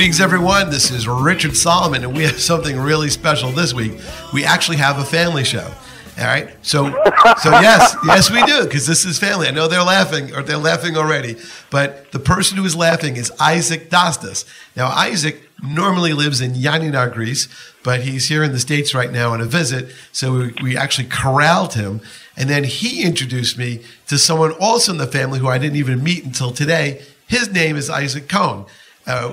Greetings, everyone. This is Richard Solomon, and we have something really special this week. We actually have a family show. All right. So yes, we do, because this is family. I know they're laughing already, but the person who is laughing is Isaak Dostis. Now, Isaac normally lives in Janina, Greece, but he's here in the States right now on a visit. So we actually corralled him, and then he introduced me to someone also in the family who I didn't even meet until today. His name is Isaac Cohen.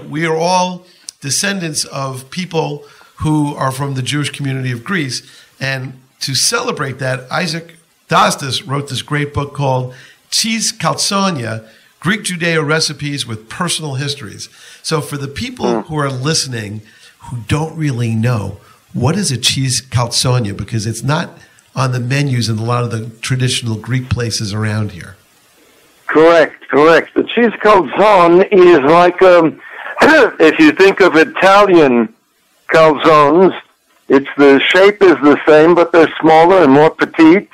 We are all descendants of people who are from the Jewish community of Greece, and to celebrate that, Isaak Dostis wrote this great book called Kaltsonia, Greek-Judeo Recipes with Personal Histories. So for the people who are listening who don't really know, what is a cheese Kaltsonia? Because it's not on the menus in a lot of the traditional Greek places around here. Correct. The cheese calzone is like, if you think of Italian calzones, the shape is the same, but they're smaller and more petite,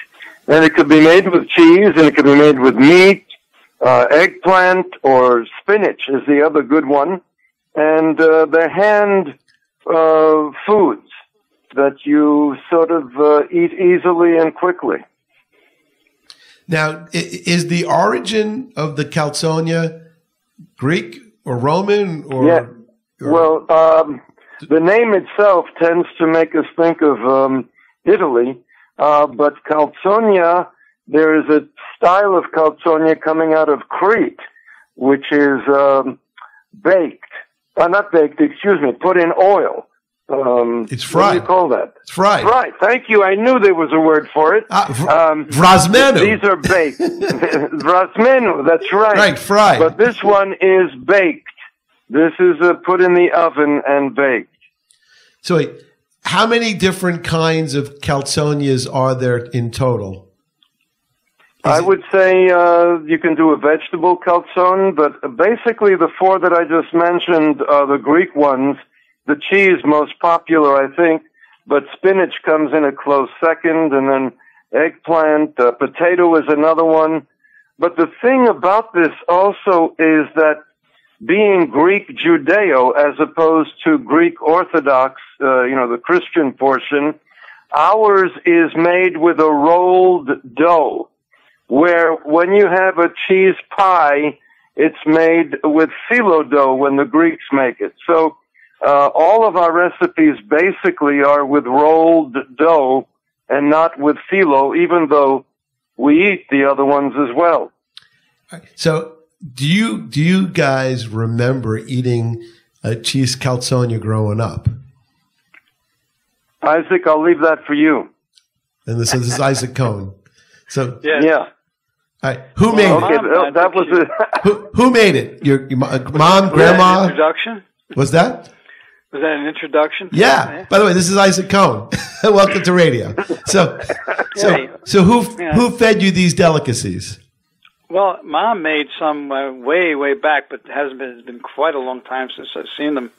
and it could be made with cheese, and it could be made with meat, eggplant, or spinach is the other good one, and they're hand foods that you sort of eat easily and quickly. Now, is the origin of the Kaltsonia Greek or Roman? Or, yeah. Well, the name itself tends to make us think of Italy, but Kaltsonia, there is a style of Kaltsonia coming out of Crete, which is put in oil. It's fried. What do you call that? It's fried. Right. Thank you. I knew there was a word for it. Vrasmenu. These are baked. Vrasmenu. That's right. Right, fried. But this one is baked. This is put in the oven and baked. So wait, how many different kinds of Kaltsonias are there in total? I would say you can do a vegetable calzone, but basically the four that I just mentioned are the Greek ones. The cheese most popular, I think, but spinach comes in a close second, and then eggplant, potato is another one. But the thing about this also is that being Greek-Judeo as opposed to Greek Orthodox, the Christian portion, ours is made with a rolled dough, where when you have a cheese pie, it's made with phyllo dough when the Greeks make it. So all of our recipes basically are with rolled dough and not with phyllo, even though we eat the other ones as well. So do you guys remember eating a cheese Kaltsonia growing up? Isaac, I'll leave that for you. And this is Isaac Cohen. So yeah. All right. Who made it? That was it. Who made it? Your mom, grandma? Introduction? Was that? Was that an introduction? Yeah. By the way, this is Isaac Cohen. Welcome to radio. So who fed you these delicacies? Well, Mom made some way back, but it's been quite a long time since I've seen them.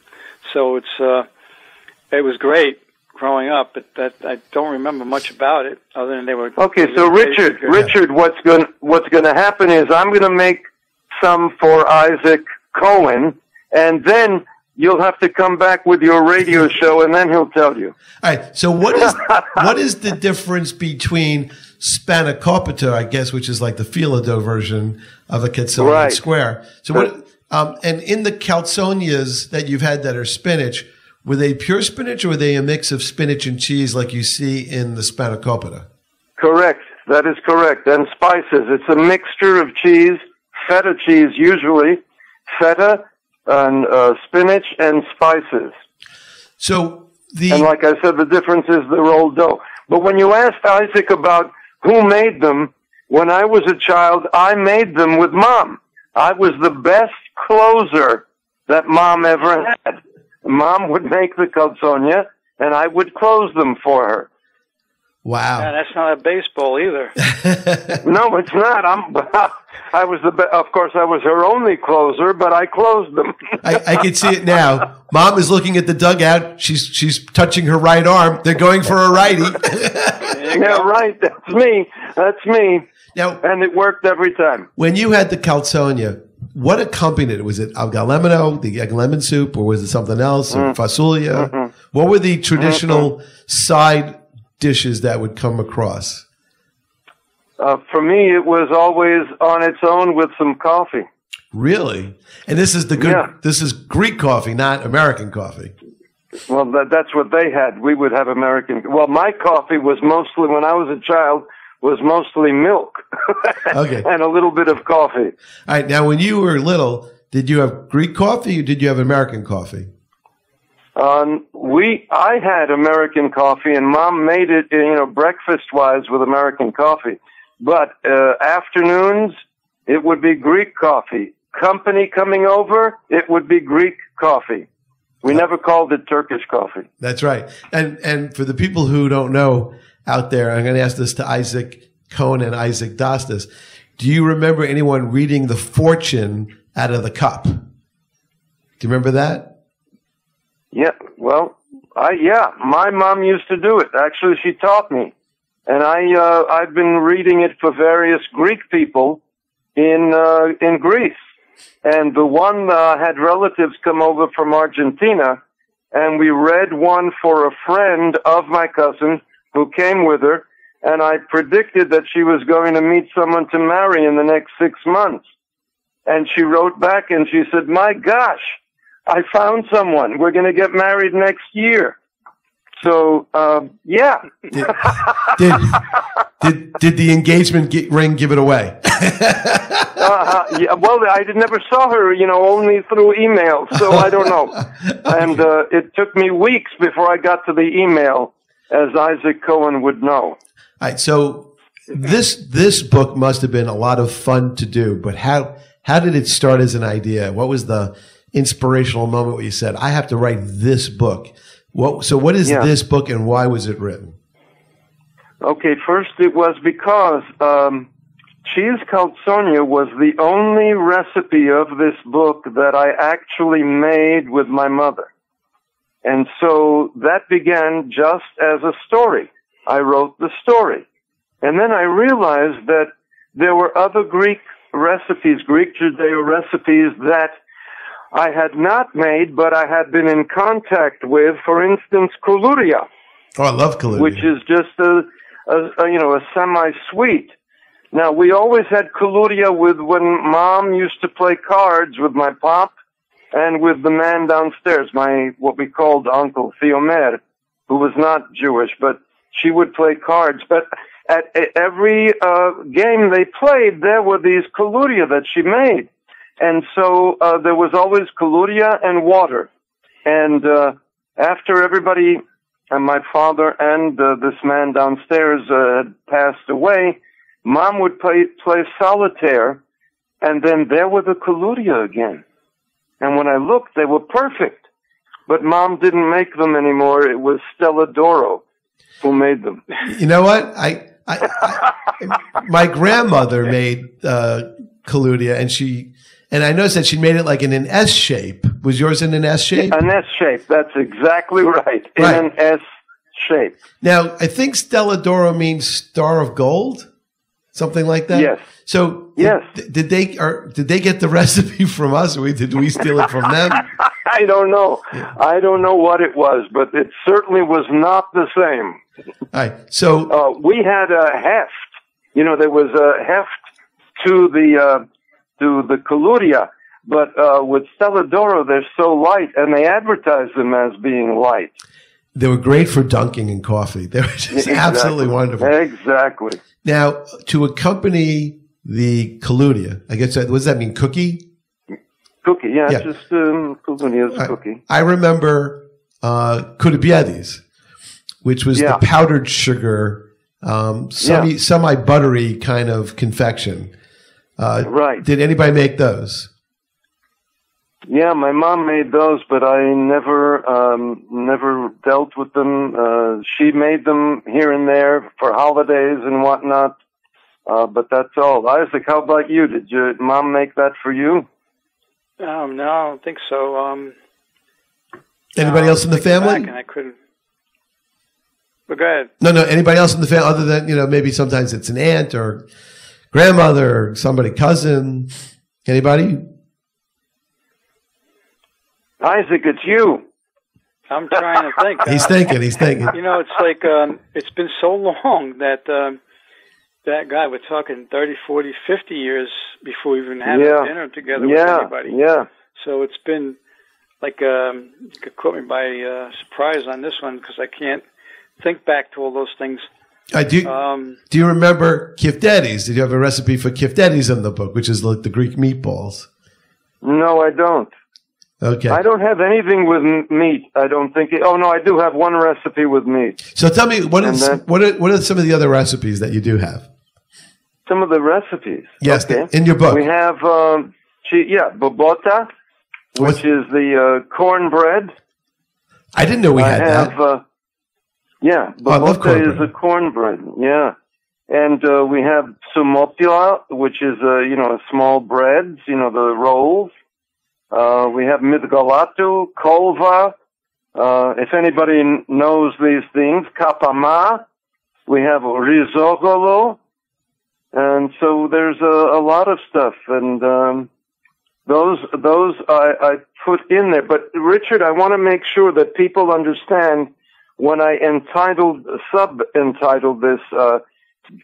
So it was great growing up, but I don't remember much about it other than they were. Okay, so Richard, what's going to happen is I'm going to make some for Isaac Cohen, and then you'll have to come back with your radio show, and then he'll tell you. All right. So what is the difference between spanakopita, I guess, which is like the phyllo dough version of a Kaltsonia square? So what? And in the Kaltsonias that you've had that are spinach, were they pure spinach or were they a mix of spinach and cheese like you see in the spanakopita? Correct. That is correct. And spices. It's a mixture of cheese, feta cheese usually, feta, and spinach and spices. So and like I said, the difference is the rolled dough. But when you asked Isaac about who made them, when I was a child, I made them with Mom. I was the best closer that Mom ever had. Mom would make the Kaltsonia, and I would close them for her. Wow. Yeah, that's not a baseball either. No, it's not. I was of course, I was her only closer, but I closed them. I can see it now. Mom is looking at the dugout. She's touching her right arm. They're going for a righty. Yeah, right. That's me. Now, and it worked every time. When you had the Kaltsonia, what accompanied it? Was it algalemino, the egg lemon soup, or was it something else, or fasulia? Mm-mm. What were the traditional side dishes that would come across? For me, it was always on its own with some coffee. Really? And this is this is Greek coffee, not American coffee. Well, that's what they had. We would have American. Well, my coffee was mostly, when I was a child, was mostly milk. Okay. And a little bit of coffee. All right. Now, when you were little, did you have Greek coffee or did you have American coffee? I had American coffee, and Mom made it, breakfast-wise with American coffee. But afternoons, it would be Greek coffee. Company coming over, it would be Greek coffee. We never called it Turkish coffee. That's right. And for the people who don't know out there, I'm going to ask this to Isaac Cohen and Isaak Dostis. Do you remember anyone reading the fortune out of the cup? Do you remember that? Yeah. Well, my mom used to do it. Actually, she taught me. And I've been reading it for various Greek people in Greece. And the one had relatives come over from Argentina, and we read one for a friend of my cousin who came with her, and I predicted that she was going to meet someone to marry in the next 6 months. And she wrote back and she said, "My gosh, I found someone. We're going to get married next year." So, yeah. Did the engagement ring give it away? Yeah, well, I never saw her, only through email, so I don't know. And it took me weeks before I got to the email, as Isaac Cohen would know. All right, so this book must have been a lot of fun to do, but how did it start as an idea? What was the inspirational moment where you said, I have to write this book? So what is this book, and why was it written? Okay, first it was because cheese Kaltsonia was the only recipe of this book that I actually made with my mother. And so that began just as a story. I wrote the story. And then I realized that there were other Greek recipes, Greek-Judeo recipes that I had not made, but I had been in contact with. For instance, Koulouria. Oh, I love Koulouria. Which is just a semi-sweet. Now, we always had Koulouria with when Mom used to play cards with my pop and with the man downstairs, what we called Uncle Theomer, who was not Jewish, but she would play cards. But at every game they played, there were these Koulouria that she made. And so there was always Koulouria and water. And after everybody, and my father and this man downstairs had passed away, Mom would play solitaire, and then there were the Koulouria again. And when I looked, they were perfect. But Mom didn't make them anymore. It was Stella Doro who made them. You know what? My grandmother made Koulouria, and I noticed that she made it like in an S shape. Was yours in an S shape? An S shape. That's exactly right. In an S shape. Now, I think Stella Doro means Star of Gold, something like that. Yes. So, yes. Did they get the recipe from us, or did we steal it from them? I don't know. Yeah. I don't know what it was, but it certainly was not the same. All right. So we had a heft. There was a heft to the Koulouria, but with Stella Doro, they're so light, and they advertise them as being light. They were great for dunking in coffee. They were just absolutely wonderful. Exactly. Now, to accompany the Koulouria, I guess, what does that mean? Cookie? Cookie, yeah. Just Koulouria is a cookie. I remember Koulouria, which was the powdered sugar, semi-buttery kind of confection. Right. Did anybody make those? Yeah, my mom made those, but I never dealt with them. She made them here and there for holidays and whatnot, but that's all. Isaac, how about you? Did your mom make that for you? No, I don't think so. Anybody else in the family? And I couldn't. But go ahead. No. Anybody else in the family other than maybe sometimes it's an aunt or grandmother or somebody, cousin. Anybody? Isaac, it's you. I'm trying to think. He's thinking. It's like it's been so long that that guy, we're talking 30, 40, 50 years before we even had a dinner together with anybody. Yeah. So it's been like you could caught me by surprise on this one because I can't think back to all those things. Do you remember kiftedes? Did you have a recipe for kiftedes in the book, which is like the Greek meatballs? No, I don't. Okay. I don't have anything with meat. I don't think. Oh no, I do have one recipe with meat. So tell me, what are some of the other recipes that you do have? Some of the recipes. Yes, okay. In your book. We have bobota, which is the cornbread. I didn't know we had that. Bobota is a cornbread. Yeah. And we have Psoumopla, which is small breads, the rolls. We have midgalatu, Kolvah. If anybody knows these things, Kapama. We have risogolo. And so there's a lot of stuff. And those I put in there. But Richard, I want to make sure that people understand when I sub-entitled this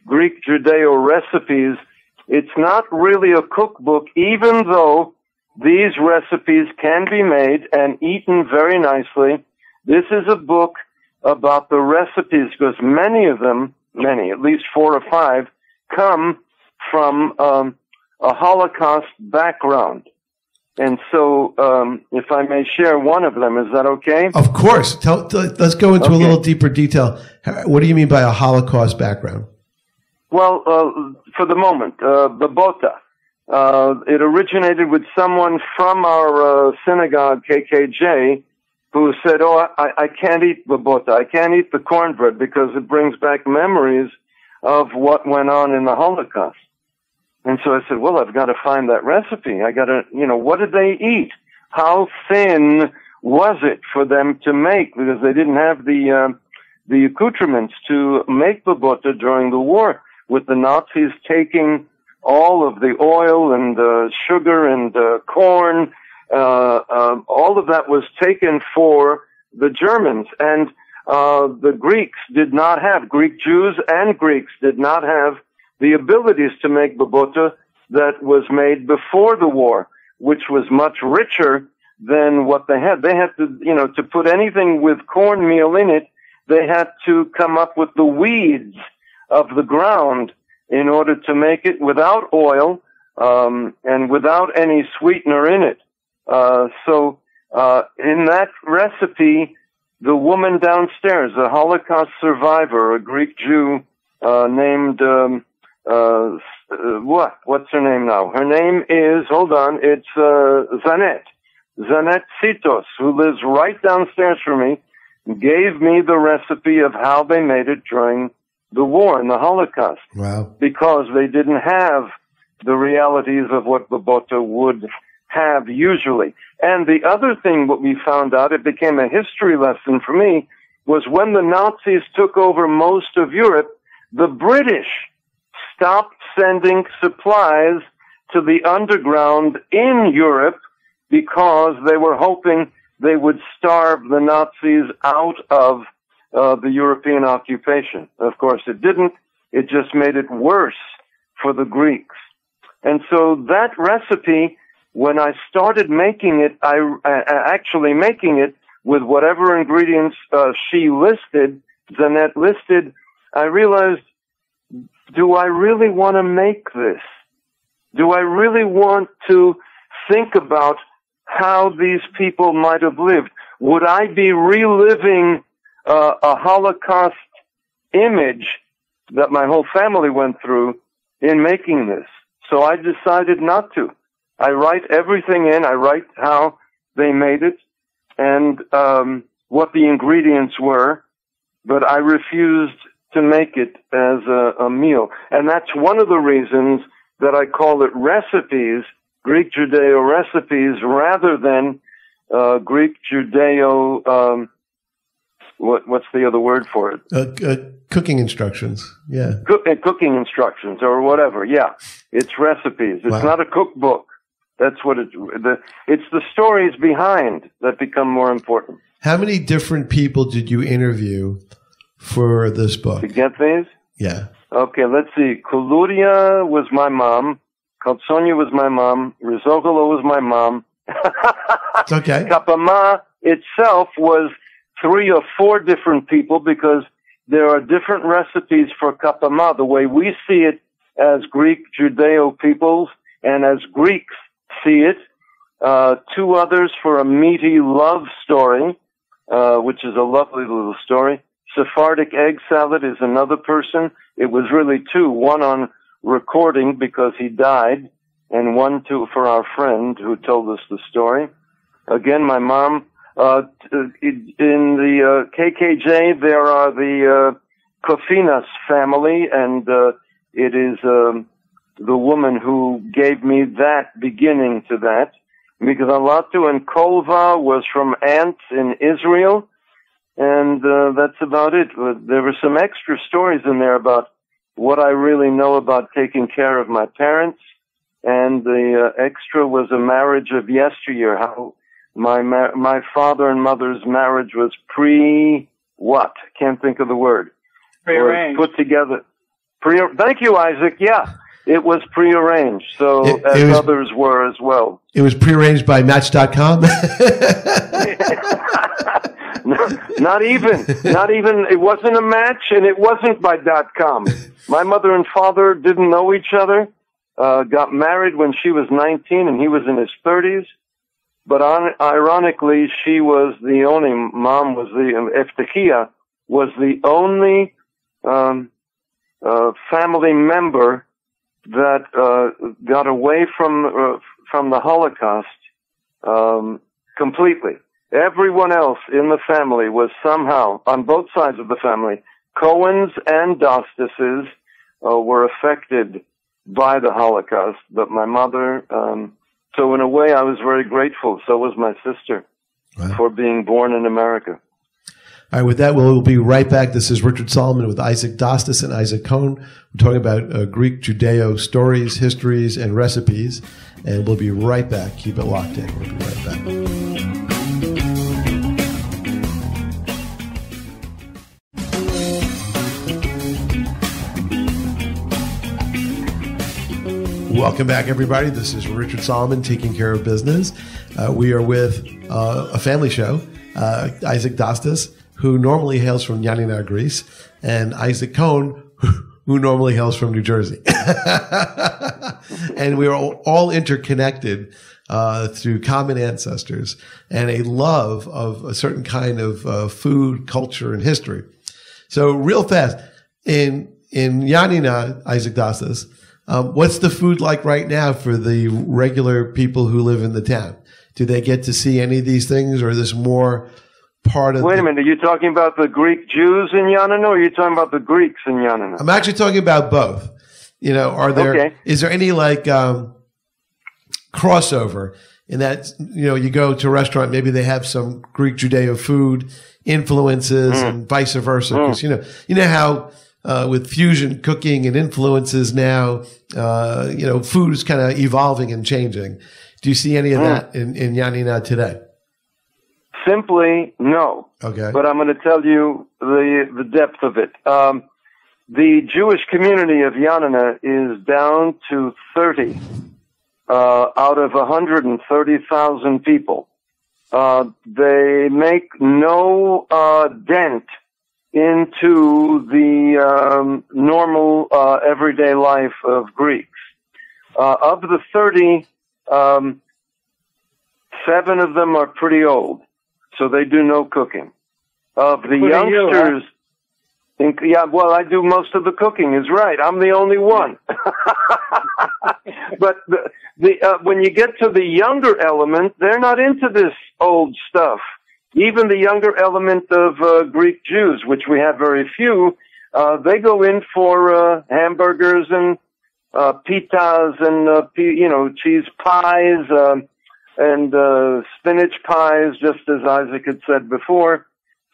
Greek-Judeo recipes, it's not really a cookbook, even though these recipes can be made and eaten very nicely. This is a book about the recipes because many of them, at least 4 or 5, come from a Holocaust background. And so, if I may share one of them, is that okay? Of course. Let's go into a little deeper detail. What do you mean by a Holocaust background? Well, for the moment, Bobota. It originated with someone from our synagogue, KKJ, who said, I can't eat Bobota. I can't eat the cornbread because it brings back memories of what went on in the Holocaust. And so I said, well, I've got to find that recipe. I got to, what did they eat? How thin was it for them to make? Because they didn't have the accoutrements to make Bobota during the war, with the Nazis taking all of the oil and sugar and corn. All of that was taken for the Germans. And the Greek Jews and Greeks did not have the abilities to make Bobota that was made before the war, which was much richer than what they had. They had to, to put anything with cornmeal in it, they had to come up with the weeds of the ground in order to make it without oil, and without any sweetener in it. So in that recipe, the woman downstairs, a Holocaust survivor, a Greek Jew, named, what's her name now? Her name is, it's Zanet Sitos, who lives right downstairs from me, gave me the recipe of how they made it during the war and the Holocaust. Wow. Because they didn't have the realities of what Bobota would have usually. And the other thing what we found out, it became a history lesson for me, was when the Nazis took over most of Europe, the British stopped sending supplies to the underground in Europe because they were hoping they would starve the Nazis out of the European occupation. Of course, it didn't. It just made it worse for the Greeks. And so that recipe, when I started making it, actually making it with whatever ingredients she listed, Zanet listed, I realized, do I really want to make this? Do I really want to think about how these people might have lived? Would I be reliving a Holocaust image that my whole family went through in making this? So I decided not to. I write everything in. I write how they made it and what the ingredients were, but I refused to make it as a meal. And that's one of the reasons that I call it recipes, Greek-Judeo recipes, rather than Greek-Judeo, what's the other word for it? Cooking instructions, yeah. Cooking instructions or whatever, yeah. It's recipes. It's not a cookbook. That's what it's the stories behind that become more important. How many different people did you interview for this book? To get these? Yeah. Okay, let's see. Koulouria was my mom. Kaltsonia was my mom. Risotto was my mom. It's okay. Kapama itself was 3 or 4 different people because there are different recipes for Kapama, the way we see it as Greek-Judeo peoples and as Greeks see it. 2 others for a meaty love story, which is a lovely little story. Sephardic Egg Salad is another person. It was really 2, one on recording because he died, and 1 for our friend who told us the story. Again, my mom. In the KKJ, there are the Kofinas family, and it is the woman who gave me that beginning to that. Migdalatu and Kolvah was from aunts in Israel, and that's about it. There were some extra stories in there about what I really know about taking care of my parents, and the extra was a marriage of yesteryear, how my father and mother's marriage was what? Can't think of the word. Prearranged. Put together. Thank you, Isaac. Yeah, it was prearranged, so as others were as well. It was prearranged by Match.com? Not even. It wasn't a match, and it wasn't by .com. My mother and father didn't know each other, got married when she was 19 and he was in his 30s. But ironically, she was the only, mom was Eftechia was the only family member that got away from the Holocaust completely. Everyone else in the family was somehow, on both sides of the family, Cohens and Dostises were affected by the Holocaust, but my mother, so in a way I was very grateful, so was my sister, for being born in America. All right, with that, we'll be right back. This is Richard Solomon with Isaak Dostis and Isaac Cohn. We're talking about Greek-Judeo stories, histories, and recipes, and we'll be right back. Keep it locked in. We'll be right back. Welcome back, everybody. This is Richard Solomon, Taking Care of Business. We are with a family show, Isaak Dostis, who normally hails from Janina, Greece, and Isaac Cohn, who normally hails from New Jersey. And we are all interconnected through common ancestors and a love of a certain kind of food, culture, and history. So real fast, in Janina, Isaak Dostis, what's the food like right now for the regular people who live in the town? Do they get to see any of these things, or is this more part of... Wait a minute, are you talking about the Greek Jews in Janina, or are you talking about the Greeks in Janina? I'm actually talking about both. You know, is there any like crossover in that, you know, you go to a restaurant, maybe they have some Greek-Judeo food influences and vice versa. Because, you know how with fusion cooking and influences now, you know, food is kind of evolving and changing. Do you see any of that in Janina today? Simply, no. Okay. But I'm going to tell you the depth of it. The Jewish community of Janina is down to 30 out of 130,000 people. They make no dent into the normal everyday life of Greeks. Of the 30, 7 of them are pretty old, so they do no cooking. Of the youngsters, I do most of the cooking, is right. I'm the only one. But when you get to the younger element, they're not into this old stuff. Even the younger element of Greek Jews, which we have very few, they go in for hamburgers and pitas and cheese pies and spinach pies, just as Isaac had said before.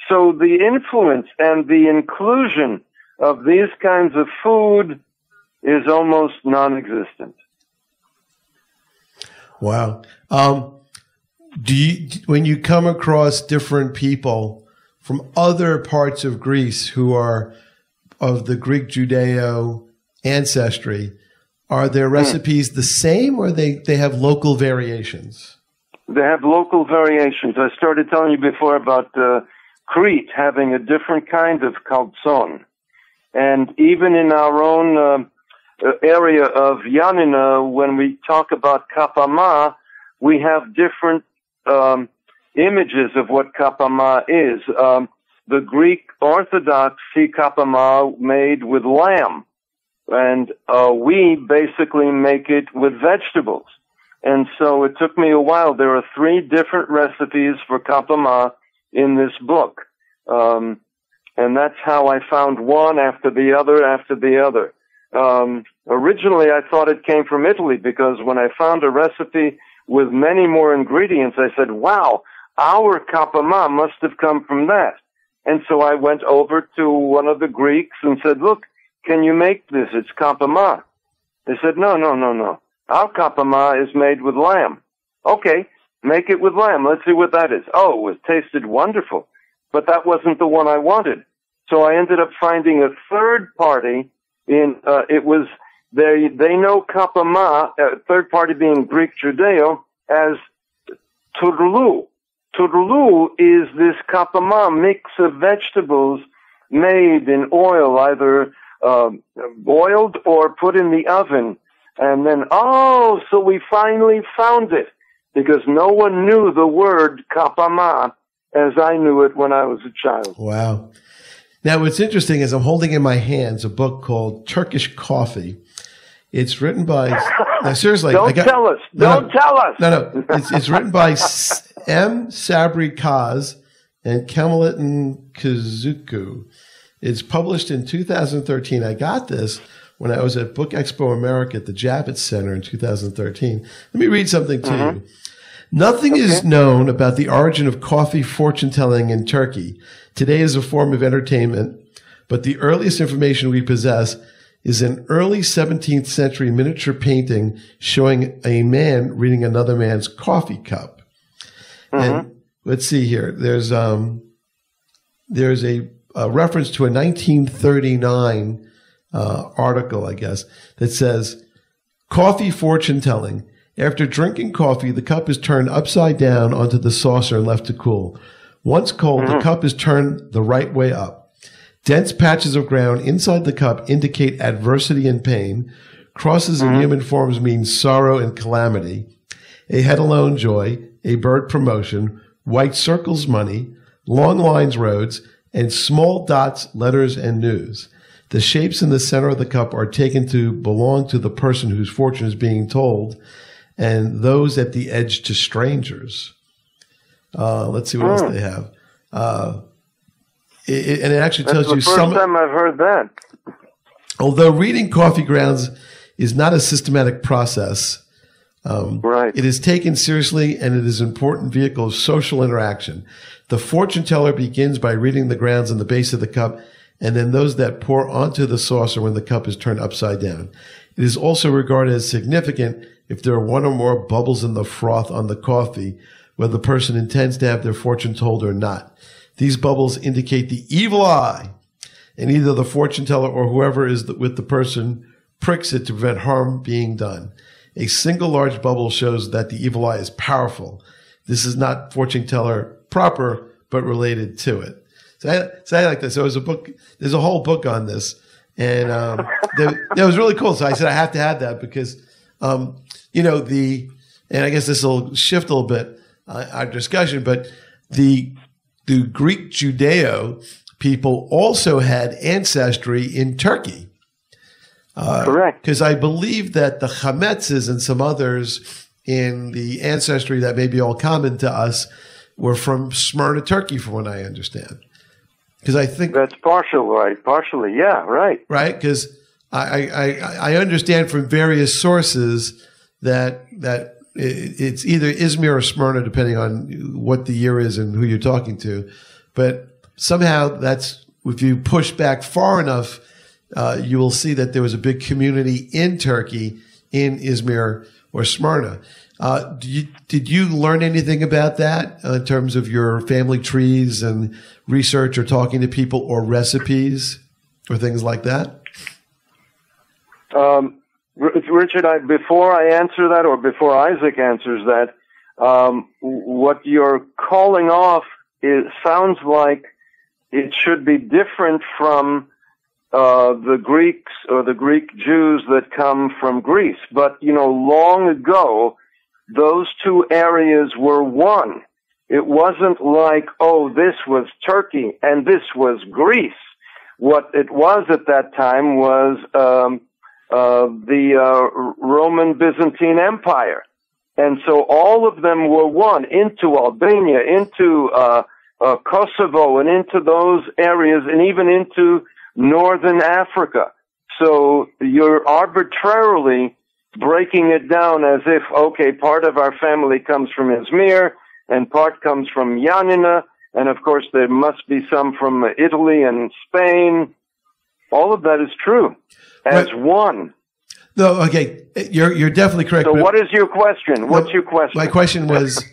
So the influence and the inclusion of these kinds of food is almost non-existent. Wow. When you come across different people from other parts of Greece who are of the Greek-Judeo ancestry, are their recipes the same, or they have local variations? They have local variations. I started telling you before about Crete having a different kind of kaltson. And even in our own area of Janina, when we talk about Kapama, we have different images of what Kapama is. The Greek Orthodox see Kapama made with lamb, and we basically make it with vegetables. And so it took me a while. There are 3 different recipes for Kapama in this book. And that's how I found one after the other after the other. Originally, I thought it came from Italy, because when I found a recipe with many more ingredients, I said, wow, our Kapama must have come from that. And so I went over to one of the Greeks and said, look, can you make this? It's Kapama. They said, no. Our Kapama is made with lamb. Okay, make it with lamb. Let's see what that is. Oh, it tasted wonderful. But that wasn't the one I wanted. So I ended up finding a third party it was, they know Kapama, third party being Greek-Judeo, as turlu. Turlu is this Kapama mix of vegetables made in oil, either boiled or put in the oven. And then, so we finally found it, because no one knew the word Kapama as I knew it when I was a child. Wow. Now, what's interesting is I'm holding in my hands a book called Turkish Coffee. It's written by, seriously. Don't tell us. Don't tell us. No. It's written by M. Sabri Kaz and Kemalitin Kazuku. It's published in 2013. I got this when I was at Book Expo America at the Javits Center in 2013. Let me read something to you. Nothing is known about the origin of coffee fortune-telling in Turkey. Today is a form of entertainment, but the earliest information we possess is an early 17th century miniature painting showing a man reading another man's coffee cup. And let's see here. There's a reference to a 1939 article, I guess, that says, coffee fortune-telling. After drinking coffee, the cup is turned upside down onto the saucer and left to cool. Once cold, the cup is turned the right way up. Dense patches of ground inside the cup indicate adversity and pain. Crosses in human forms mean sorrow and calamity. A head alone joy, a bird promotion, white circles money, long lines roads, and small dots letters and news. The shapes in the center of the cup are taken to belong to the person whose fortune is being told, and those at the edge to strangers. Let's see what else they have. And it actually tells you some. First time I've heard that. Although reading coffee grounds is not a systematic process, it is taken seriously, and it is an important vehicle of social interaction. The fortune teller begins by reading the grounds in the base of the cup, and then those that pour onto the saucer when the cup is turned upside down. It is also regarded as significant if there are one or more bubbles in the froth on the coffee, whether the person intends to have their fortune told or not. These bubbles indicate the evil eye, and either the fortune teller or whoever is with the person pricks it to prevent harm being done. A single large bubble shows that the evil eye is powerful. This is not fortune teller proper, but related to it. So I like this. So there's a book. There's a whole book on this, and it was really cool. So I said I have to add that because, and I guess this will shift a little bit our discussion, but the Greek-Judeo people also had ancestry in Turkey. Correct. Because I believe that the Chametzes and some others in the ancestry that may be all common to us were from Smyrna, Turkey, from what I understand. Because I think that's partially, yeah, right. Right, because I understand from various sources that it's either Izmir or Smyrna, depending on what the year is and who you're talking to. But somehow that's, if you push back far enough, you will see that there was a big community in Turkey in Izmir or Smyrna. Did you learn anything about that in terms of your family trees and research or talking to people or recipes or things like that? Richard, before I answer that, or before Isaac answers that, what you're calling off sounds like it should be different from the Greeks or the Greek Jews that come from Greece. But, long ago, those two areas were one. It wasn't like, this was Turkey and this was Greece. What it was at that time was the Roman Byzantine Empire. And so all of them were one, into Albania, into Kosovo, and into those areas, and even into northern Africa. So you're arbitrarily breaking it down as if, part of our family comes from Izmir, and part comes from Janina, and of course there must be some from Italy and Spain. All of that is true, as one. No, okay, you're definitely correct. So what is your question? What's your question? My question was,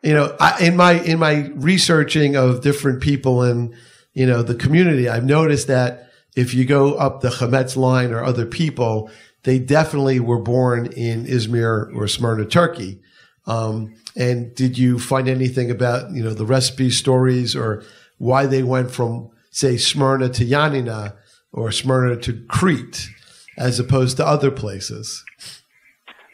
in my researching of different people in, the community, I've noticed that if you go up the Chametz line or other people, they definitely were born in Izmir or Smyrna, Turkey. And did you find anything about, the recipe stories or why they went from, say, Smyrna to Janina or Smyrna to Crete as opposed to other places?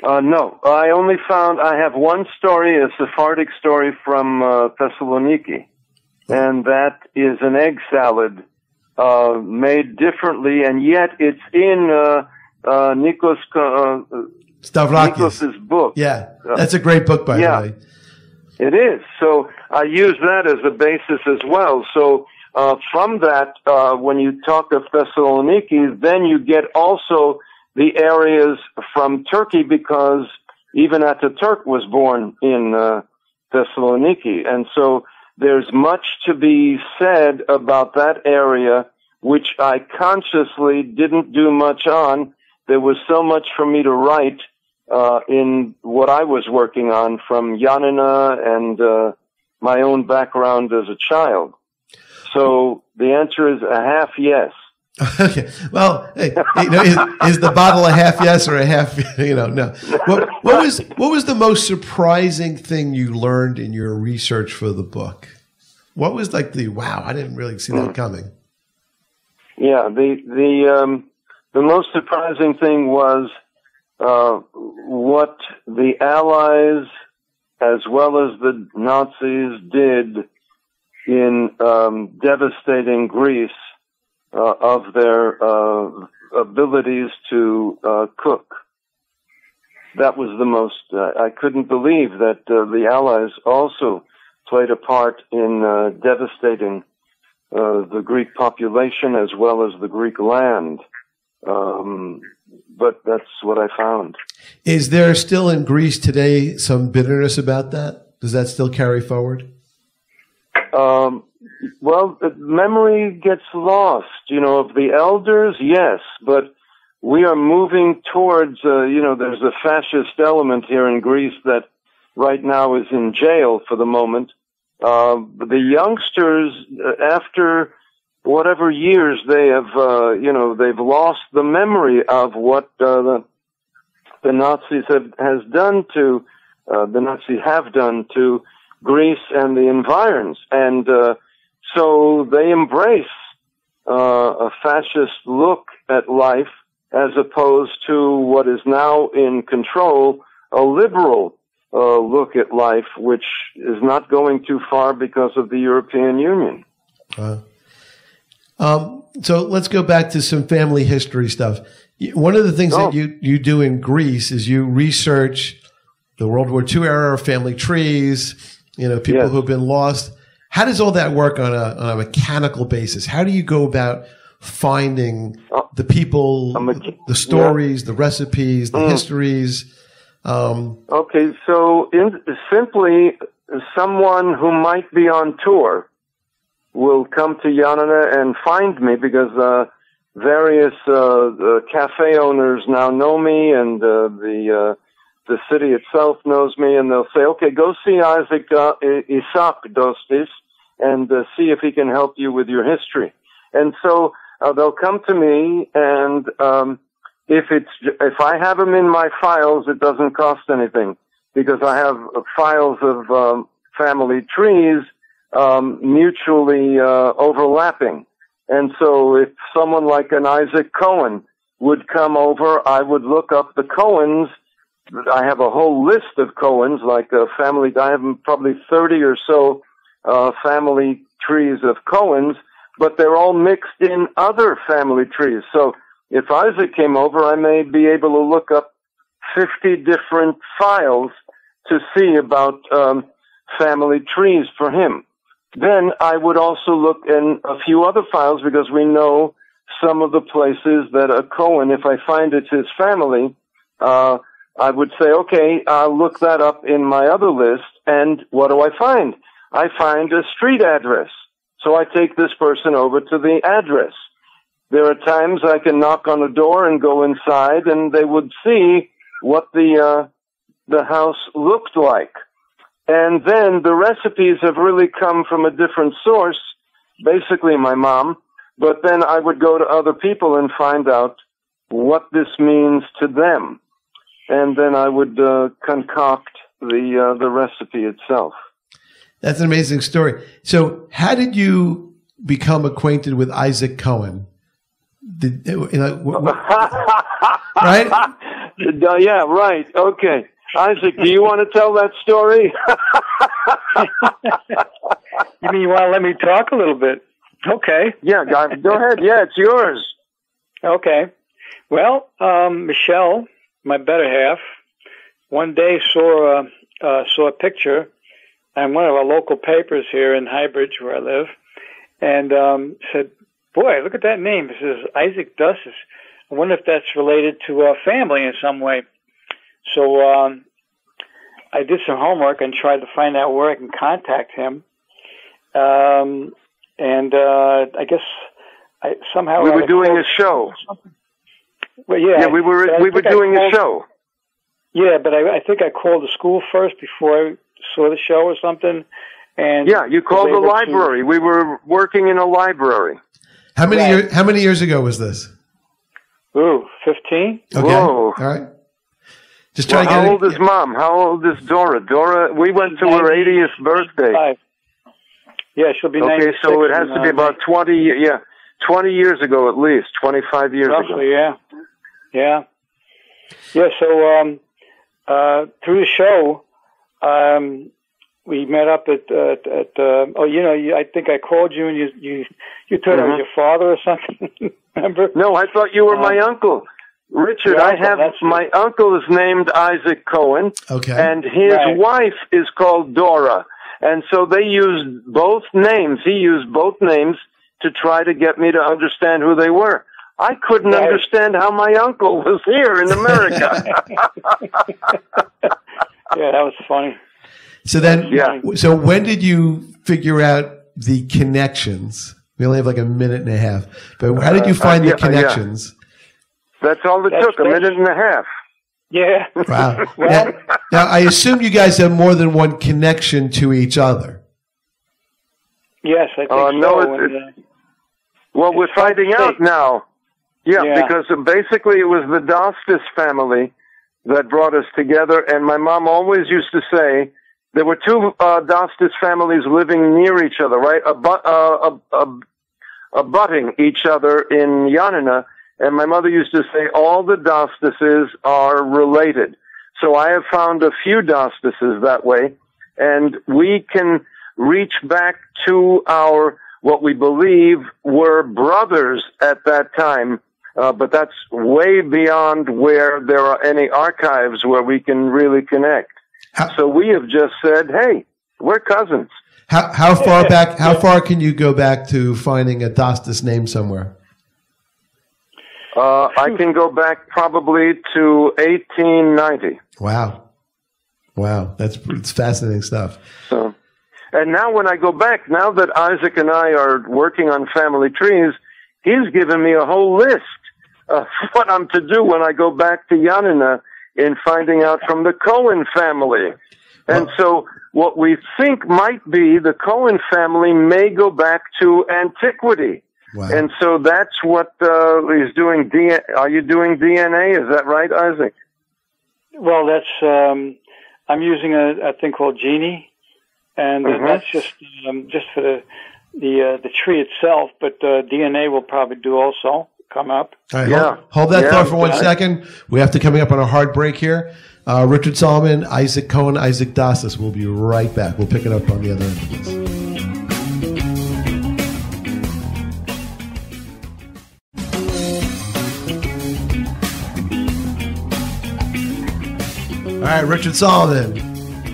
No, I have one story, a Sephardic story from Thessaloniki, and that is an egg salad made differently, and yet it's in Nikos's book. Yeah, that's a great book, by the way. It is. So I use that as a basis as well. So from that, when you talk of Thessaloniki, then you get also the areas from Turkey, because even Ataturk was born in Thessaloniki. And so there's much to be said about that area, which I consciously didn't do much on. There was so much for me to write in what I was working on from Janina and my own background as a child. So the answer is a half yes. Okay. Well, hey, is the bottle a half yes or a half, no. What was the most surprising thing you learned in your research for the book? What was like wow, I didn't really see that coming. Yeah, the most surprising thing was what the Allies as well as the Nazis did in devastating Greece of their abilities to cook. That was the most, I couldn't believe that the Allies also played a part in devastating the Greek population as well as the Greek land. But that's what I found. Is there still in Greece today some bitterness about that? Does that still carry forward? Well, memory gets lost, of the elders, yes, but we are moving towards, there's a fascist element here in Greece that right now is in jail for the moment. The youngsters, after whatever years they have, they've lost the memory of what the Nazis have done to Greece and the environs, and so they embrace a fascist look at life as opposed to what is now in control, a liberal look at life, which is not going too far because of the European Union. So let's go back to some family history stuff. One of the things that you do in Greece is you research the World War II era family trees, people who have been lost. How does all that work on a mechanical basis? How do you go about finding the people, the stories, the recipes, the histories? Okay, so simply someone who might be on tour will come to Janina and find me because various cafe owners now know me, and the city itself knows me, and they'll say, okay, go see Isaak Dostis and see if he can help you with your history. And so they'll come to me, and if I have them in my files, it doesn't cost anything, because I have files of family trees mutually overlapping. And so if someone like an Isaac Cohen would come over, I would look up the Cohens. I have a whole list of Cohens, like a family. I have probably 30 or so family trees of Cohens, but they're all mixed in other family trees. So if Isaac came over, I may be able to look up 50 different files to see about family trees for him. Then I would also look in a few other files, because we know some of the places that a Cohen, if I find it's his family, I would say, okay, I'll look that up in my other list, and what do I find? I find a street address. So I take this person over to the address. There are times I can knock on a door and go inside, and they would see what the house looked like. And then the recipes have really come from a different source, basically my mom, but then I would go to other people and find out what this means to them. And then I would concoct the recipe itself. That's an amazing story. So how did you become acquainted with Isaac Cohen? Right? Yeah, right. Okay. Isaac, do you want to tell that story? You mean you want to let me talk a little bit? Okay. Yeah, go ahead. Yeah, it's yours. Okay. Well, Michelle, my better half, one day saw a picture on one of our local papers here in Highbridge, where I live, and said, "Boy, look at that name. This is Isaak Dostis. I wonder if that's related to our family in some way." So I did some homework and tried to find out where I can contact him. And I guess somehow we were doing a show. Well, yeah, we were doing a show. Yeah, but I think I called the school first before I saw the show or something. And yeah, you called the library. We were working in a library. How many years ago was this? Ooh, 15. Okay. Whoa. All right. Just try to get How old is Mom? How old is Dora? Dora, we went to her 80th birthday. Yeah, she'll be 96. Okay, so it has to be about 20 years ago at least, 25 years ago. Roughly, yeah. Yeah. Yeah, so through the show, we met up at I think I called you and you thought I was your father or something. Remember? No, I thought you were my uncle. Richard, my uncle is named Isaac Cohen. Okay. And his wife is called Dora. And so they used both names. He used both names to try to get me to understand who they were. I couldn't understand how my uncle was here in America. Yeah, that was funny. So then, so when did you figure out the connections? We only have like a minute and a half, but how did you find the connections? Yeah. That's all it took, a minute and a half. Yeah. Wow. Now, I assume you guys have more than one connection to each other. Yes, I think so. No, well, we're finding out now. Yeah, because basically it was the Dostis family that brought us together, and my mom always used to say there were two Dostis families living near each other, right? Abutting each other in Janina, and my mother used to say all the Dostises are related. So I have found a few Dostises that way, and we can reach back to what we believe were brothers at that time, but that's way beyond where there are any archives where we can really connect. So we have just said, hey, we're cousins. How far back? How far can you go back to finding a Dostis name somewhere? I can go back probably to 1890. Wow, it's fascinating stuff. So, and now when I go back, now that Isaac and I are working on family trees, he's given me a whole list of what I'm to do when I go back to Janina in finding out from the Cohen family. And so what we think might be the Cohen family may go back to antiquity. Wow. And so that's what he's doing. Are you doing DNA? Is that right, Isaac? Well, that's I'm using a thing called Genie, and that's just for the tree itself. But DNA will probably do also come up. All right, hold that thought for 1 second. We have to coming up on a hard break here. Richard Solomon, Isaac Cohen, Isaak Dostis. We'll be right back. We'll pick it up on the other end of this. All right, Richard Solomon,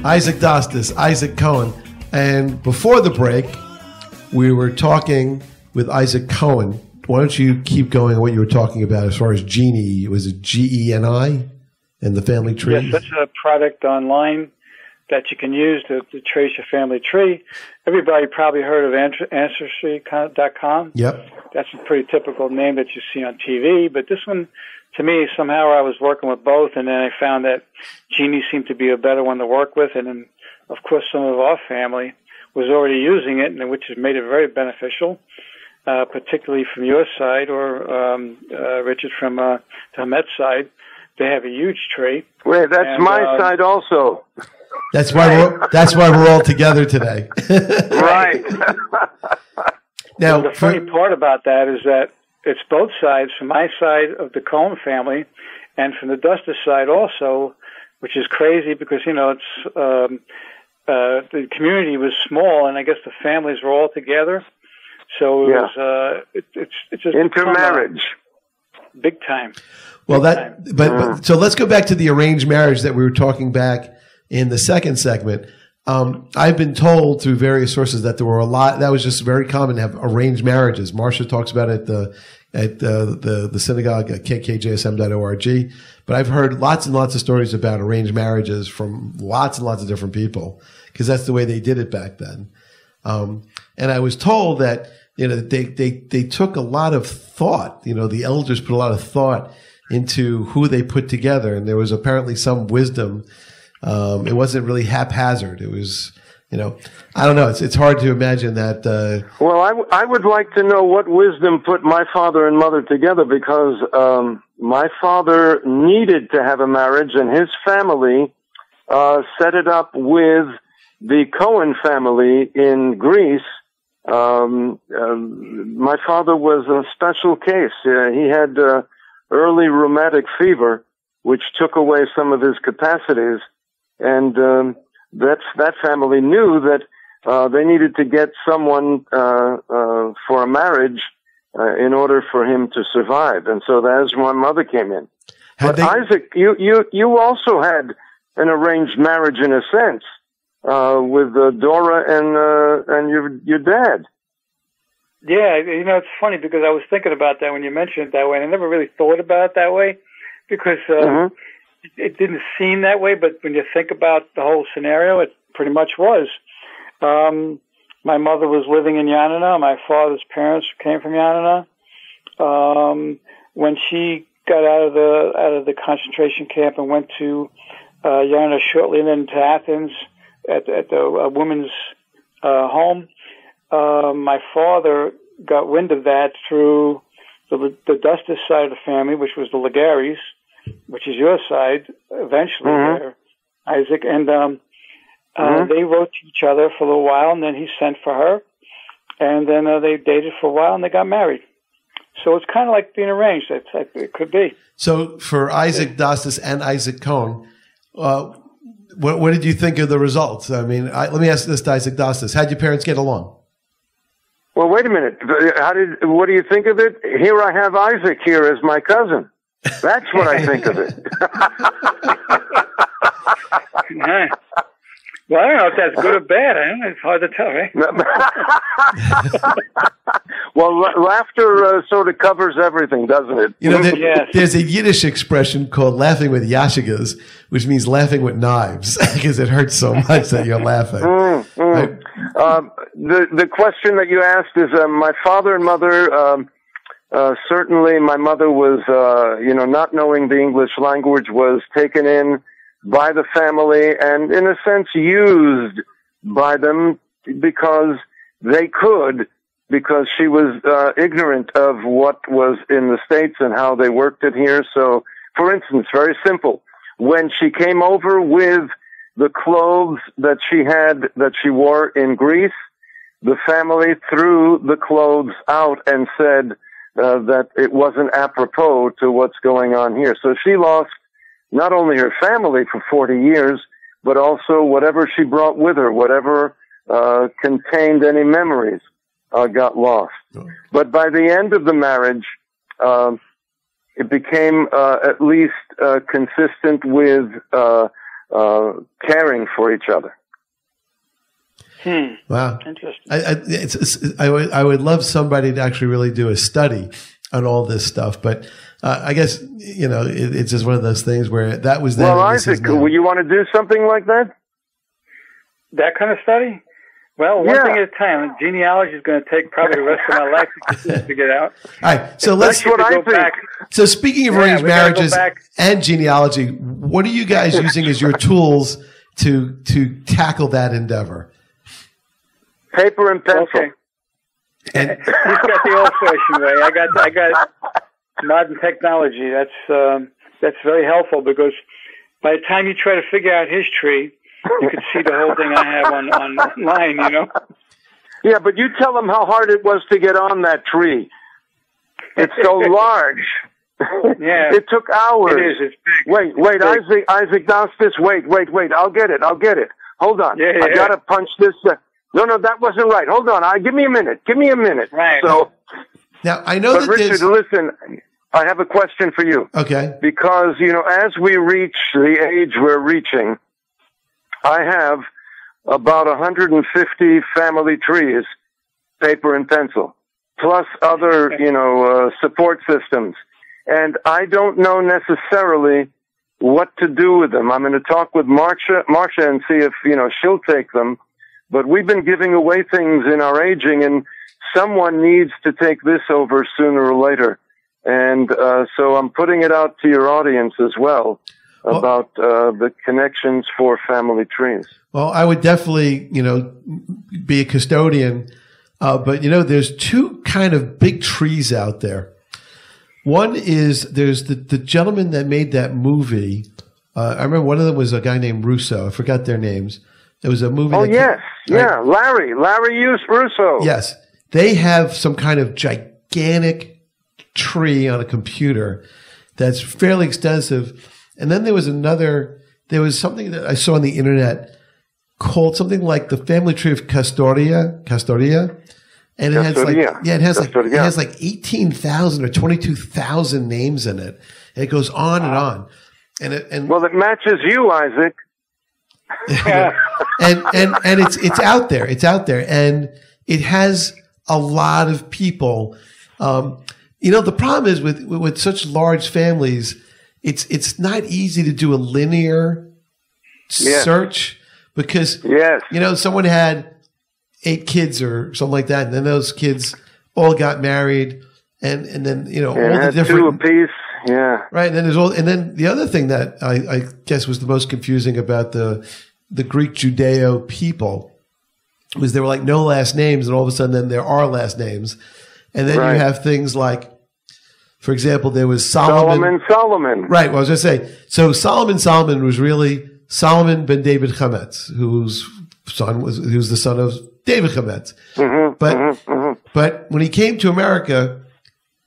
Isaak Dostis, Isaac Cohen. And before the break, we were talking with Isaac Cohen. Why don't you keep going on what you were talking about as far as Genie? Was it GENI and the family tree? Yes, that's a product online that you can use to trace your family tree. Everybody probably heard of Ancestry.com. Yep. That's a pretty typical name that you see on TV. But this one, to me, somehow I was working with both, and then I found that Genie seemed to be a better one to work with. And then, of course, some of our family was already using it, and which has made it very beneficial. Particularly from your side, or Richard from Hamet's side, they have a huge tree. Wait, that's my side also. That's why we're all together today. Right. Now, the funny part about that is that it's both sides. From my side of the Cohen family, and from the Dostis side also, which is crazy because it's the community was small, and I guess the families were all together. So it was it's just intermarriage, big time. Well, but so let's go back to the arranged marriage that we were talking back in the second segment. I've been told through various sources that there were a lot. That was just very common to have arranged marriages. Marcia talks about it at the synagogue at kkjsm.org. But I've heard lots and lots of stories about arranged marriages from lots and lots of different people because that's the way they did it back then. And I was told that they took a lot of thought. The elders put a lot of thought into who they put together, and there was apparently some wisdom. It wasn't really haphazard. It was, I don't know. It's hard to imagine that. Well, I would like to know what wisdom put my father and mother together, because my father needed to have a marriage, and his family set it up with the Cohen family in Greece. My father was a special case. He had early rheumatic fever, which took away some of his capacities, and that family knew that they needed to get someone for a marriage in order for him to survive, and so that's when my mother came in. But Isaac, you also had an arranged marriage in a sense. With Dora and your dad. Yeah, it's funny because I was thinking about that when you mentioned it that way, and I never really thought about it that way because it didn't seem that way. But when you think about the whole scenario, it pretty much was. My mother was living in Janina. My father's parents came from Janina. When she got out of the concentration camp and went to Janina shortly, and then to Athens. At the women's home, my father got wind of that through the Dostis side of the family, which was the Lagares, which is your side, eventually there, Isaac. And they wrote to each other for a little while, and then he sent for her. And then they dated for a while, and they got married. So it's kind of like being arranged. It could be. So for Isaak Dostis and Isaac Cohen, what did you think of the results? I mean, let me ask this to Isaak Dostis. How'd your parents get along? Well, wait a minute. What do you think of it? Here I have Isaac here as my cousin. That's what I think of it. Well, I don't know if that's good or bad. It's hard to tell, right? Well, laughter sort of covers everything, doesn't it? Yes. There's a Yiddish expression called laughing with yashigas, which means laughing with knives, because it hurts so much that you're laughing. Right? The question that you asked is my father and mother certainly my mother was, not knowing the English language, was taken in by the family and in a sense used by them because they could, because she was ignorant of what was in the States and how they worked it here. So, for instance, very simple, when she came over with the clothes that she wore in Greece, the family threw the clothes out and said that it wasn't apropos to what's going on here. So she lost not only her family for 40 years, but also whatever she brought with her, whatever contained any memories, got lost. But by the end of the marriage, it became at least consistent with caring for each other. Wow. Interesting. I would love somebody to actually really do a study on all this stuff, but I guess, it's just one of those things where that was then. Well, Isaac, would you want to do something like that? That kind of study? Well, one thing at a time. Genealogy is going to take probably the rest of my life to figure it out. All right, so let's. That's what I think. Back. So speaking of arranged marriages and genealogy, what are you guys using as your tools to tackle that endeavor? Paper and pencil. Okay. And he's got the old-fashioned way. I got modern technology. That's very helpful because by the time you try to figure out his tree, you could see the whole thing I have online. Yeah, but you tell him how hard it was to get on that tree. It's so large. Yeah, it took hours. It is. It's big. Wait, Isaak Dostis. Wait. I'll get it. Hold on. Yeah. I gotta punch this. No, that wasn't right. Hold on. Give me a minute. Right. So now I know but that Richard, listen. I have a question for you. Okay. Because as we reach the age we're reaching, I have about 150 family trees, paper and pencil, plus other support systems, and I don't know necessarily what to do with them. I'm going to talk with Marcia and see if she'll take them. But we've been giving away things in our aging, and someone needs to take this over sooner or later. And so I'm putting it out to your audience as well about the connections for family trees. Well, I would definitely, be a custodian. But, there's two kind of big trees out there. One is there's the gentleman that made that movie. I remember one of them was a guy named Russo. I forgot their names. There was a movie. Oh, yes. Yeah. Larry Russo. Yes. They have some kind of gigantic tree on a computer that's fairly extensive. And then there was something that I saw on the internet called something like the family tree of Koulouria. And it has like 18,000 or 22,000 names in it. And it goes on and on. Well, it matches you, Isaac. and it's out there. It's out there, and it has a lot of people. The problem is with such large families, it's not easy to do a linear search because someone had 8 kids or something like that, and then those kids all got married, and then all the different 2 apiece. Yeah. Right. And then the other thing that I guess was the most confusing about the Greek-Judeo people was there were like no last names, and all of a sudden then there are last names. And then you have things like, for example, there was Solomon. Right. Well, I was going to say, so Solomon was really Solomon ben David Chametz, whose the son of David Chametz. But when he came to America,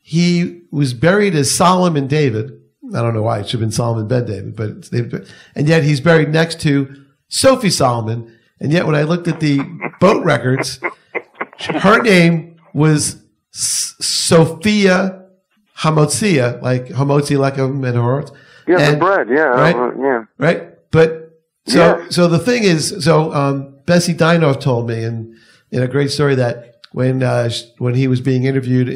he was buried as Solomon David. I don't know why it should have been Solomon ben David, and yet he's buried next to Sophie Solomon. And yet when I looked at the boat records, her name was Sophia Hamotzia, like Hamotzi Lechem and Horot. Yeah, the bread, Right? But so the thing is, Bessie Dinoff told me in a great story that when he was being interviewed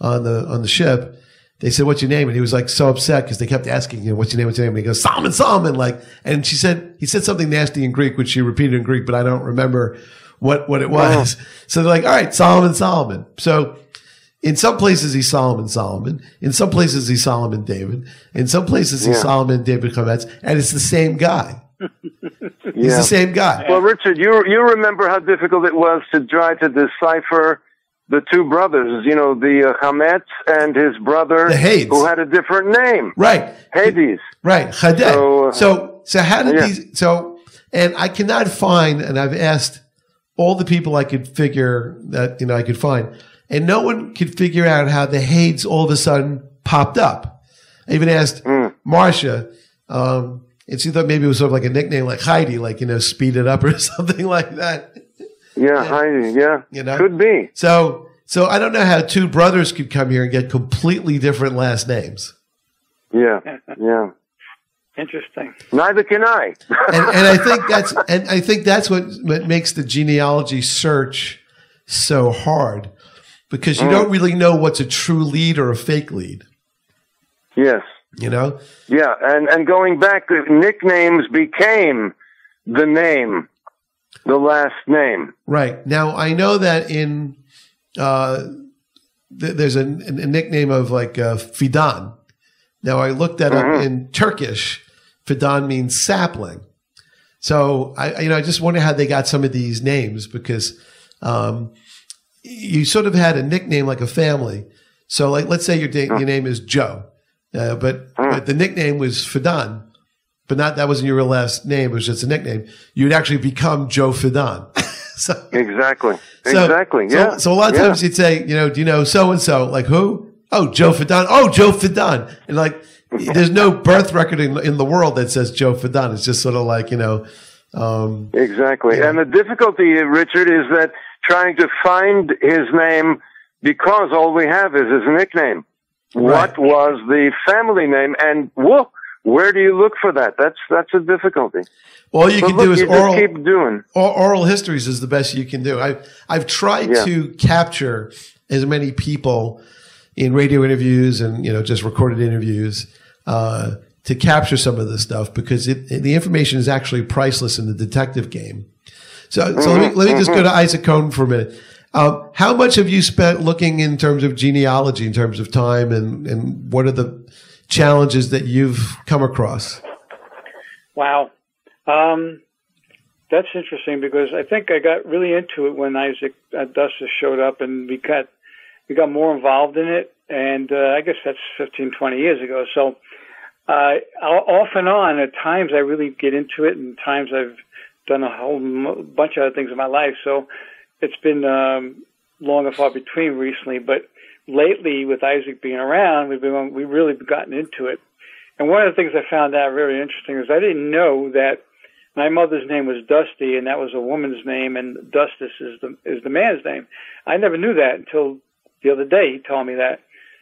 on the ship, they said, "What's your name?" And he was like so upset because they kept asking him, "What's your name? What's your name?" And he goes, "Solomon." And he said something nasty in Greek, which she repeated in Greek, but I don't remember what it was. So they're like, "All right, Solomon." So in some places he's Solomon. In some places he's Solomon David. In some places he's Solomon David Chametz, and it's the same guy. He's the same guy. Well, Richard, you remember how difficult it was to try to decipher the two brothers, the Chametz and his brother, the Hades, who had a different name. Right. Hades. Right. Chadeh. So how did these, and I cannot find, and I've asked all the people I could figure that, I could find, and no one could figure out how the Hades all of a sudden popped up. I even asked Marcia, and she thought maybe it was sort of like a nickname like Heidi, like, speed it up or something like that. Yeah, Heidi, could be. So I don't know how two brothers could come here and get completely different last names. Yeah. Interesting. Neither can I. and I think that's what makes the genealogy search so hard, because you don't really know what's a true lead or a fake lead. Yes. Yeah, and going back, nicknames became the name. The last name. Right. Now, I know that in there's a nickname of like Fidan. Now, I looked that up in Turkish. Fidan means sapling. So, I just wonder how they got some of these names, because you sort of had a nickname like a family. So, like, let's say your name is Joe, but the nickname was Fidan. But that wasn't your real last name. It was just a nickname. You'd actually become Joe Fidan. Exactly. Yeah. So a lot of times you'd say, do you know so-and-so? Like who? Oh, Joe Fidan. Oh, Joe Fidan. And like, there's no birth record in the world that says Joe Fidan. It's just sort of like, Exactly. And the difficulty, Richard, is that trying to find his name, because all we have is his nickname. Right. What was the family name? And where do you look for that? That's a difficulty. All you can do is keep doing. Oral histories is the best you can do. I've tried to capture as many people in radio interviews and just recorded interviews to capture some of this stuff, because the information is actually priceless in the detective game. So let me just go to Isaac Cohn for a minute. How much have you spent looking in terms of genealogy, in terms of time, and what are the challenges that you've come across? Wow. That's interesting, because I think I got really into it when Isaak Dostis showed up, and we got more involved in it, and I guess that's 15, 20 years ago. So off and on, at times I really get into it, and times I've done a whole bunch of other things in my life. So it's been long and far between recently, but lately, with Isaak being around, we've really gotten into it. And one of the things I found out very interesting is I didn't know that my mother's name was Dusty, and that was a woman's name, and Dostis is the man's name. I never knew that until the other day. He told me that,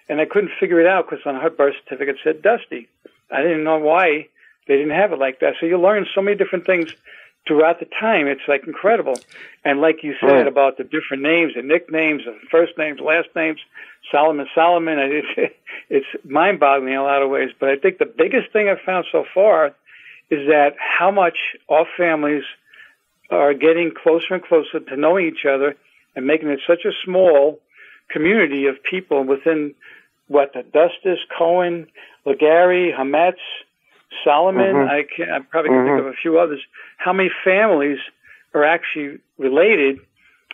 and I couldn't figure it out because on her birth certificate it said Dusty. I didn't know why they didn't have it like that. So you learn so many different things throughout the time. It's like incredible. And like you said about the different names and nicknames and first names, last names, Solomon, it's mind-boggling in a lot of ways. But I think the biggest thing I've found so far is that how much our families are getting closer and closer to knowing each other and making it such a small community of people within the Dostis, Cohen, Legary, Hametz, Solomon. I probably can think of a few others. How many families are actually related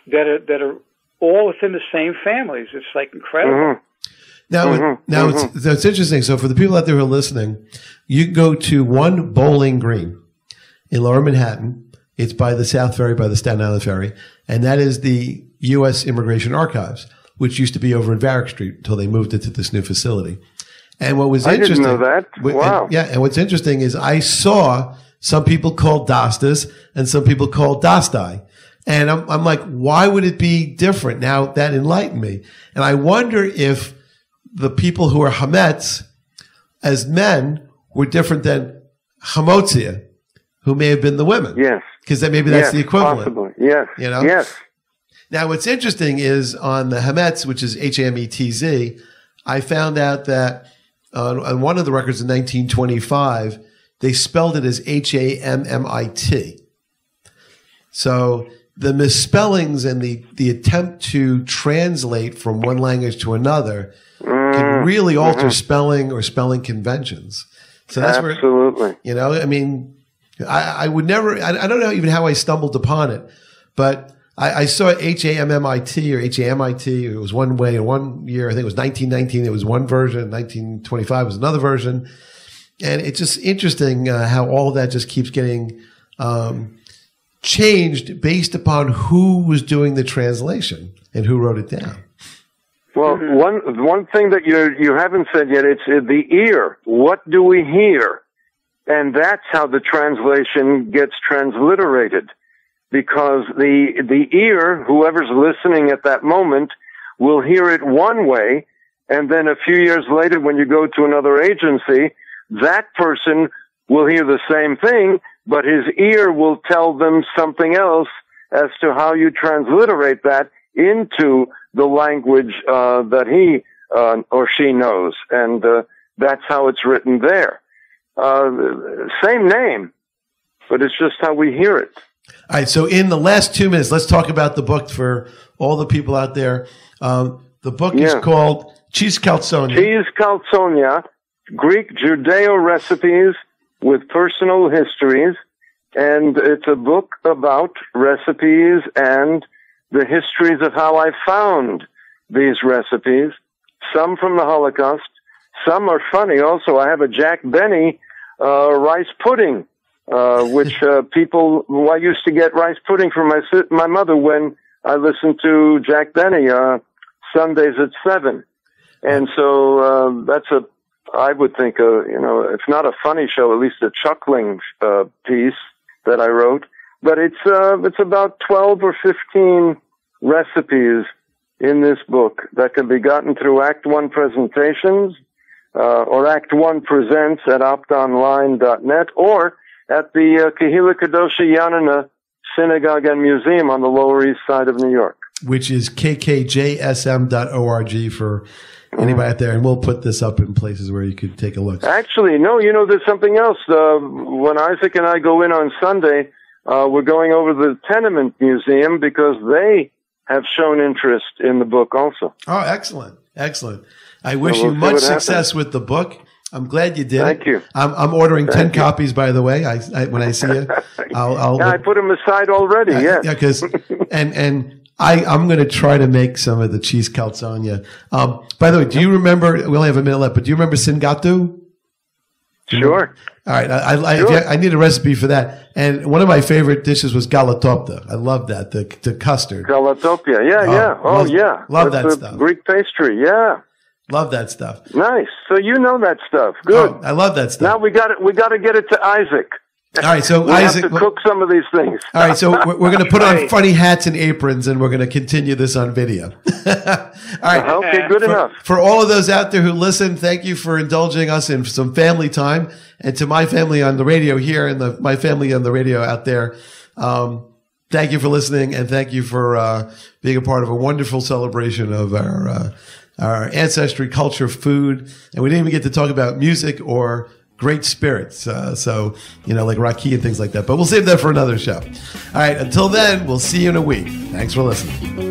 that are all within the same families? It's like incredible. Now it's interesting. So for the people out there who are listening, you can go to One Bowling Green in Lower Manhattan. It's by the South Ferry, by the Staten Island Ferry, and that is the U.S. Immigration Archives, which used to be over in Varick Street until they moved it to this new facility. And what was interesting, I didn't know that. Wow. And what's interesting is I saw some people called Dostis and some people called Dostai. And I'm like, why would it be different? Now that enlightened me. And I wonder if the people who are Hametz as men were different than Hamotzia, who may have been the women. Yes. Because maybe that's the equivalent. Possibly. Yes. Yes. Now what's interesting is on the Hametz, which is Hametz, I found out that on one of the records in 1925, they spelled it as Hammit. So the misspellings and the attempt to translate from one language to another can really alter spelling or spelling conventions. So that's absolutely. where, I mean, I would never, I don't know even how I stumbled upon it, but I saw HAMMIT or HAMIT. It was one way in 1 year. I think it was 1919. It was one version. 1925 was another version. And it's just interesting how all that just keeps getting changed based upon who was doing the translation and who wrote it down. Well, one thing that you haven't said yet, it's the ear. What do we hear? And that's how the translation gets transliterated. Because the ear, whoever's listening at that moment, will hear it one way, and then a few years later when you go to another agency, that person will hear the same thing, but his ear will tell them something else as to how you transliterate that into the language that he or she knows. And that's how it's written there. Same name, but it's just how we hear it. All right, so in the last 2 minutes, let's talk about the book for all the people out there. The book is called Cheese Kaltsonia. Cheese Kaltsonia, Greek-Judeo recipes with personal histories. And it's a book about recipes and the histories of how I found these recipes. Some from the Holocaust. Some are funny also. I have a Jack Benny rice pudding. Which I used to get rice pudding from my mother when I listened to Jack Benny Sundays at 7, and so that's I would think if not a funny show, at least a chuckling piece that I wrote. But it's about 12 or 15 recipes in this book that can be gotten through Act One presentations or Act One presents at optonline.net or at the Kehila Kadosha Janina Synagogue and Museum on the Lower East Side of New York. Which is kkjsm.org for anybody out there. And we'll put this up in places where you could take a look. Actually, no, there's something else. When Isaac and I go in on Sunday, we're going over to the Tenement Museum because they have shown interest in the book also. Oh, excellent. Excellent. I wish you much success with the book. I'm glad you did. Thank you. I'm ordering 10 copies, by the way. I when I see it, I put them aside already. Yeah, because I'm going to try to make some of the cheese Kaltsonia. By the way, do you remember? We only have a minute left, but do you remember Singatu? Sure. All right, I need a recipe for that. And one of my favorite dishes was galatopta. I love that, the custard. Galatopia, yeah. Love that stuff. Greek pastry, yeah. Love that stuff. Nice. So you know that stuff. Good. Oh, I love that stuff. Now we got to get it to Isaac. All right, so we Isaac, have to cook some of these things. All right, so we're going to put on funny hats and aprons, and we're going to continue this on video. All right. Okay, good enough. For all of those out there who listen, thank you for indulging us in some family time, and to my family on the radio here and my family on the radio out there. Thank you for listening, and thank you for being a part of a wonderful celebration of our ancestry, culture, food, and we didn't even get to talk about music or great spirits, like Raki and things like that. But we'll save that for another show. All right, until then, we'll see you in a week. Thanks for listening.